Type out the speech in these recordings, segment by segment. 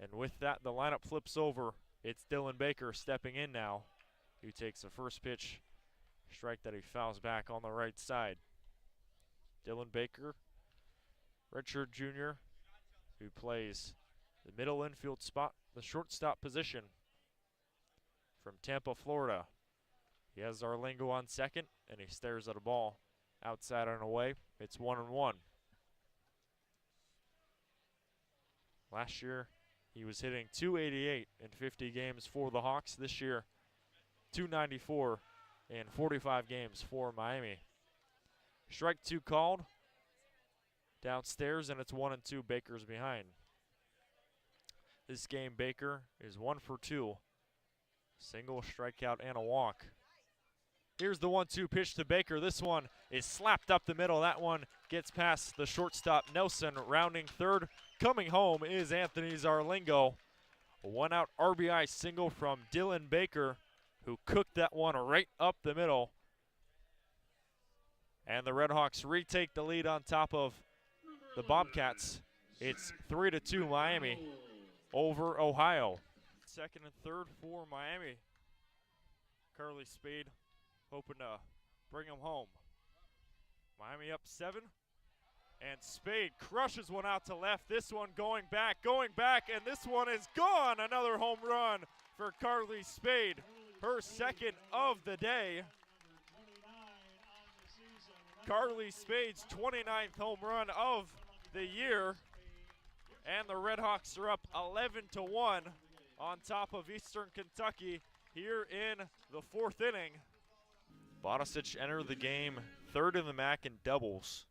And with that, the lineup flips over. It's Dylan Baker stepping in now. He takes the first pitch strike that he fouls back on the right side. Dylan Baker, redshirt junior, who plays the middle infield spot, the shortstop position from Tampa, Florida. He has Zarlingo on second, and he stares at a ball outside and away. It's 1-1. Last year, he was hitting .288 in 50 games for the Hawks. This year, .294 in 45 games for Miami. Strike 2 called. Downstairs, and it's 1-2. Baker's behind. This game, Baker is 1 for 2. Single, strikeout, and a walk. Here's the 1-2 pitch to Baker. This one is slapped up the middle. That one gets past the shortstop, Nelson, rounding third. Coming home is Anthony Zarlingo. A 1-out RBI single from Dylan Baker, who cooked that one right up the middle. And the RedHawks retake the lead on top of the Bobcats. It's 3-2 Miami over Ohio. Second and third for Miami. Carly Spade hoping to bring him home. Miami up 7. And Spade crushes one out to left. This one going back, and this one is gone. Another home run for Carly Spade. Her second of the day. Carly Spade's 29th home run of the year. And the RedHawks are up 11-1 on top of Eastern Kentucky here in the 4th inning. Bodicic entered the game third in the MAC in doubles.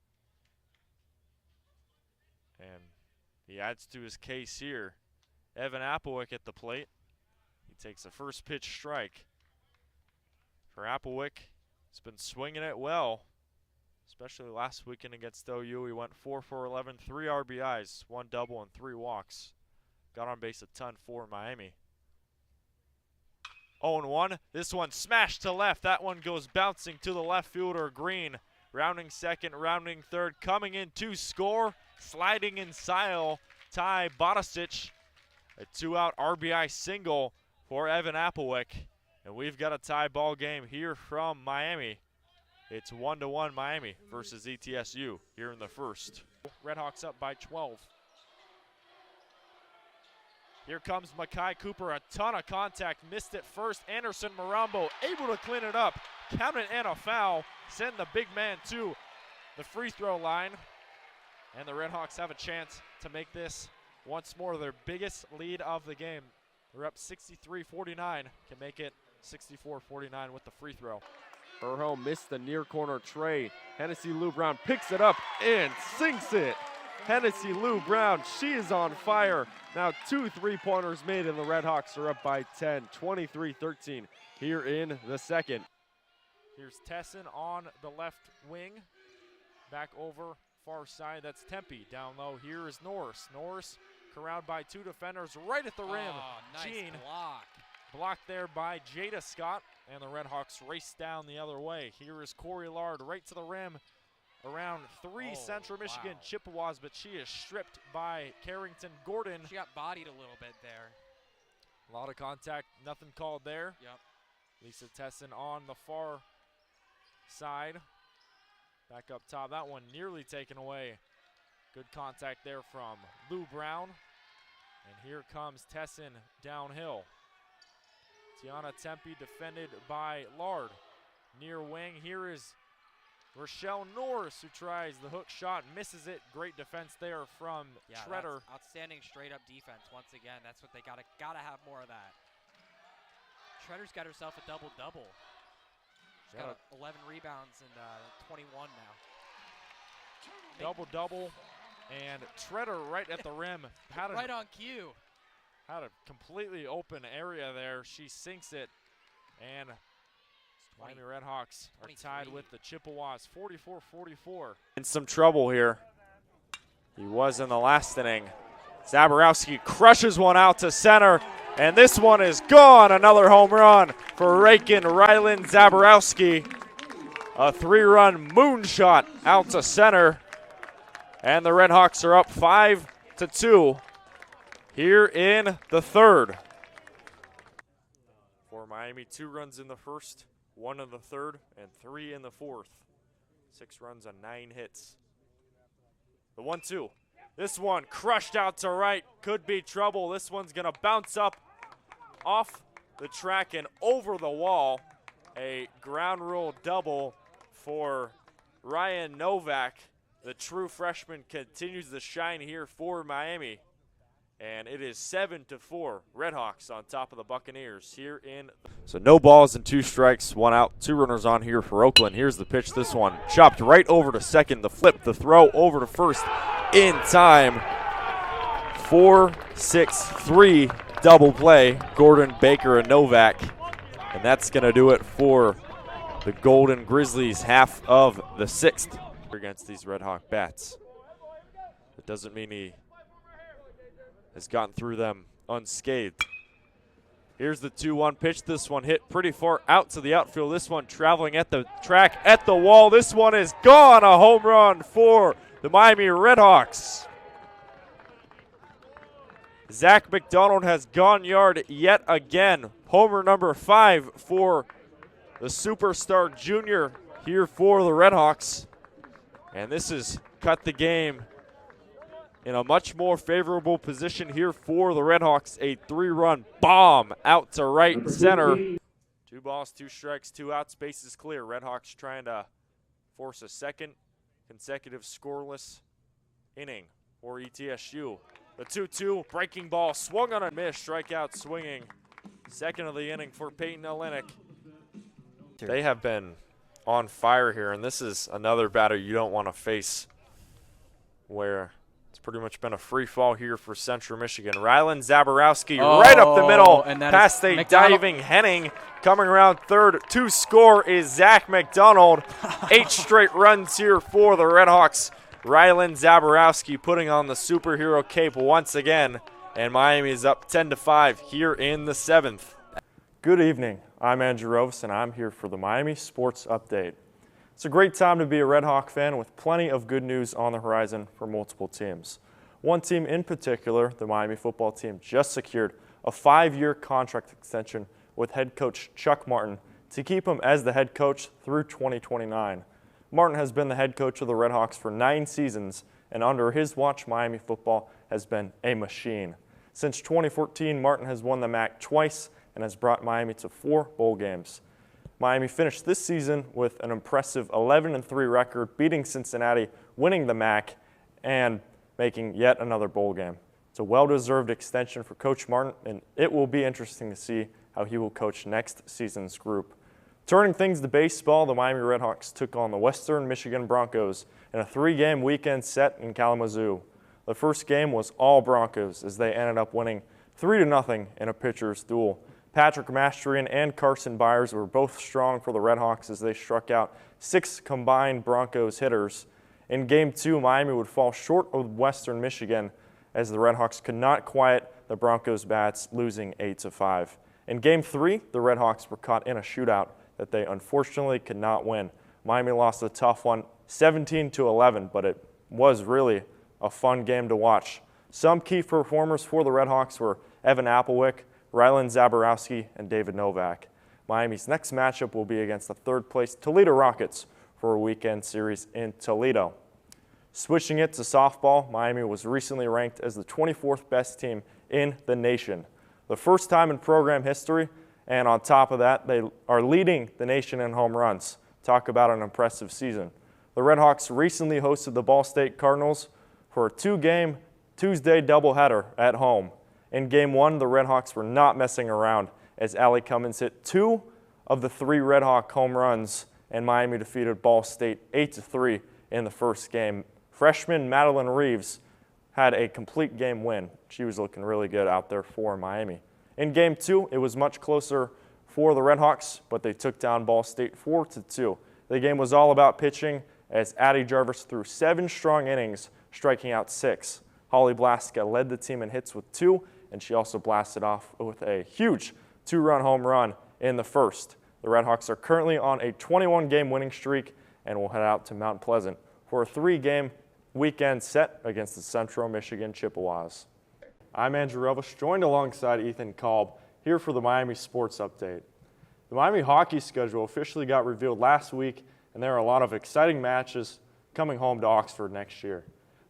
And he adds to his case here. Evan Applewick at the plate. He takes a first pitch strike. For Applewick, he's been swinging it well, especially last weekend against OU. He went 4 for 11, 3 RBIs, 1 double, and 3 walks. Got on base a ton for Miami. 0-1. This one smashed to left. That one goes bouncing to the left fielder, Green. Rounding second, rounding third, coming in to score. Sliding in Sile, Ty Bodicic. A 2-out RBI single for Evan Applewick. And we've got a tie ball game here from Miami. It's 1-1 Miami versus ETSU here in the first. RedHawks up by 12. Here comes Makai Cooper, a ton of contact, missed it first. Anderson Marambo able to clean it up, count it and a foul, send the big man to the free throw line. And the RedHawks have a chance to make this once more their biggest lead of the game. They're up 63-49, can make it 64-49 with the free throw. Herho missed the near corner tray. Hennessy Lou Brown picks it up and sinks it. Hennessy Lou Brown, she is on fire. Now 2 3-pointers made, and the RedHawks are up by 10, 23-13 here in the second. Here's Tesson on the left wing. Back over far side, that's Tempe. Down low, here is Norris. Norris corralled by 2 defenders right at the rim. Nice Jean block. Blocked there by Jada Scott, and the RedHawks race down the other way. Here is Corey Lard right to the rim. Around 3 Central Michigan Chippewas, but she is stripped by Carrington Gordon. She got bodied a little bit there. A lot of contact, nothing called there. Yep. Lisa Tesson on the far side. Back up top, that one nearly taken away. Good contact there from Lou Brown. And here comes Tesson downhill. Tiana Tempe defended by Lard. Near wing, here is Rochelle Norris, who tries the hook shot, misses it. Great defense there from Treader. Outstanding straight-up defense once again. That's what they gotta have more of that. Treader's got herself a double-double. She's got 11 rebounds and 21 now. Double-double, and Treader right at the rim. Right on cue. Had a completely open area there. She sinks it, and Miami RedHawks are tied with the Chippewas, 44-44. In some trouble here. He was in the last inning. Zaborowski crushes one out to center, and this one is gone. Another home run for Rakin Ryland Zaborowski. A 3-run moonshot out to center, and the RedHawks are up 5-2. here in the third. For Miami, 2 runs in the first, 1 in the third, and 3 in the fourth. 6 runs on 9 hits. The 1-2. This one crushed out to right. Could be trouble. This one's going to bounce up off the track and over the wall. A ground rule double for Ryan Novak. The true freshman continues to shine here for Miami. And it is 7-4. RedHawks on top of the Buccaneers here in. So no balls and 2 strikes, 1 out, 2 runners on here for Oakland. Here's the pitch. This one chopped right over to second. The flip, the throw over to first in time. 4-6-3 double play. Gordon, Baker, and Novak. And that's going to do it for the Golden Grizzlies, half of the 6th against these RedHawk bats. It doesn't mean he has gotten through them unscathed. Here's the 2-1 pitch. This one hit pretty far out to the outfield. This one traveling at the track, at the wall. This one is gone. A home run for the Miami RedHawks. Zach McDonald has gone yard yet again. Homer number 5 for the superstar junior here for the RedHawks. And this has cut the game in a much more favorable position here for the RedHawks. A 3-run bomb out to right center. 2 balls, 2 strikes, 2 outs, bases clear. RedHawks trying to force a second consecutive scoreless inning for ETSU. The 2-2 breaking ball swung on a miss, strikeout swinging. Second of the inning for Peyton Olenek. They have been on fire here, and this is another batter you don't want to face, where it's pretty much been a free fall here for Central Michigan. Rylan Zaborowski right up the middle, past a diving Henning. Coming around third to score is Zach McDonald. 8 straight runs here for the RedHawks. Rylan Zaborowski putting on the superhero cape once again, and Miami is up 10-5 here in the 7th. Good evening. I'm Andrew Relvas, and I'm here for the Miami Sports Update. It's a great time to be a RedHawk fan with plenty of good news on the horizon for multiple teams. One team in particular, the Miami football team, just secured a 5-year contract extension with head coach Chuck Martin to keep him as the head coach through 2029. Martin has been the head coach of the RedHawks for 9 seasons, and under his watch, Miami football has been a machine. Since 2014, Martin has won the MAC twice and has brought Miami to 4 bowl games. Miami finished this season with an impressive 11-3 record, beating Cincinnati, winning the MAC, and making yet another bowl game. It's a well-deserved extension for Coach Martin, and it will be interesting to see how he will coach next season's group. Turning things to baseball, the Miami RedHawks took on the Western Michigan Broncos in a 3-game weekend set in Kalamazoo. The first game was all Broncos, as they ended up winning 3-0 in a pitcher's duel. Patrick Mastrian and Carson Byers were both strong for the RedHawks as they struck out 6 combined Broncos hitters. In Game 2, Miami would fall short of Western Michigan as the RedHawks could not quiet the Broncos bats, losing 8-5. In Game 3, the RedHawks were caught in a shootout that they unfortunately could not win. Miami lost a tough one, 17-11, but it was really a fun game to watch. Some key performers for the RedHawks were Evan Applewick, Rylan Zaborowski, and David Novak. Miami's next matchup will be against the 3rd-place Toledo Rockets for a weekend series in Toledo. Switching it to softball, Miami was recently ranked as the 24th best team in the nation. The first time in program history, and on top of that, they are leading the nation in home runs. Talk about an impressive season. The RedHawks recently hosted the Ball State Cardinals for a 2-game Tuesday doubleheader at home. In Game 1, the RedHawks were not messing around as Allie Cummins hit 2 of the 3 RedHawk home runs, and Miami defeated Ball State 8-3 in the first game. Freshman Madeline Reeves had a complete game win. She was looking really good out there for Miami. In Game 2, it was much closer for the RedHawks, but they took down Ball State 4-2. The game was all about pitching as Addie Jarvis threw 7 strong innings, striking out 6. Holly Blaska led the team in hits with 2, and she also blasted off with a huge 2-run home run in the first. The RedHawks are currently on a 21-game winning streak and will head out to Mount Pleasant for a 3-game weekend set against the Central Michigan Chippewas. I'm Andrew Relvas, joined alongside Ethan Kolb, here for the Miami Sports Update. The Miami hockey schedule officially got revealed last week, and there are a lot of exciting matches coming home to Oxford next year.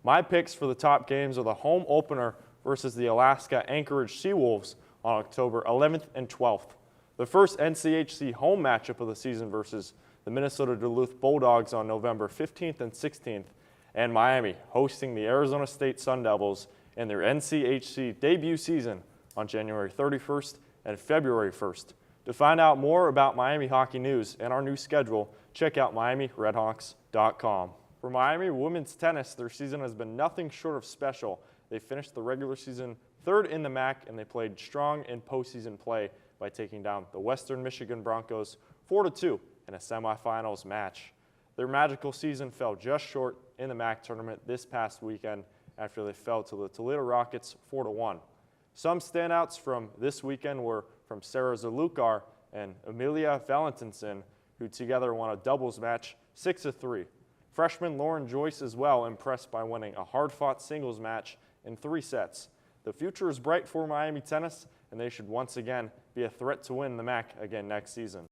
My picks for the top games are the home opener versus the Alaska Anchorage Seawolves on October 11th and 12th. The first NCHC home matchup of the season versus the Minnesota Duluth Bulldogs on November 15th and 16th, and Miami hosting the Arizona State Sun Devils in their NCHC debut season on January 31st and February 1st. To find out more about Miami hockey news and our new schedule, check out MiamiRedHawks.com. For Miami women's tennis, their season has been nothing short of special. They finished the regular season third in the MAC, and they played strong in postseason play by taking down the Western Michigan Broncos 4-2 in a semifinals match. Their magical season fell just short in the MAC tournament this past weekend after they fell to the Toledo Rockets 4-1. Some standouts from this weekend were from Sarah Zalukar and Amelia Valentinson, who together won a doubles match 6-3. Freshman Lauren Joyce as well impressed by winning a hard-fought singles match in 3 sets. The future is bright for Miami tennis, and they should once again be a threat to win the MAC again next season.